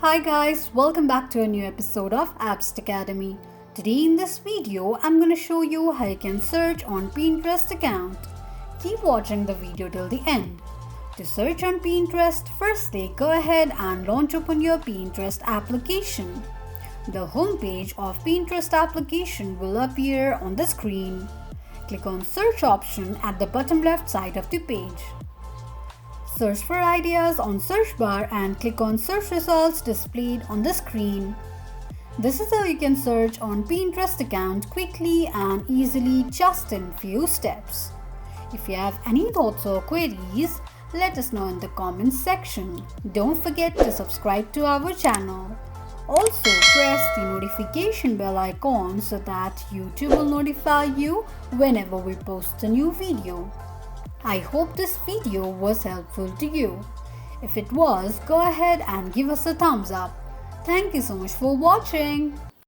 Hi guys, welcome back to a new episode of Appst Academy. Today in this video, I'm going to show you how you can search on Pinterest account. Keep watching the video till the end. To search on Pinterest, firstly go ahead and launch open your Pinterest application. The homepage of Pinterest application will appear on the screen. Click on search option at the bottom left side of the page. Search for ideas on search bar and click on search results displayed on the screen. This is how you can search on Pinterest account quickly and easily just in few steps. If you have any thoughts or queries, let us know in the comments section. Don't forget to subscribe to our channel. Also press the notification bell icon so that YouTube will notify you whenever we post a new video. I hope this video was helpful to you. If it was, go ahead and give us a thumbs up. Thank you so much for watching.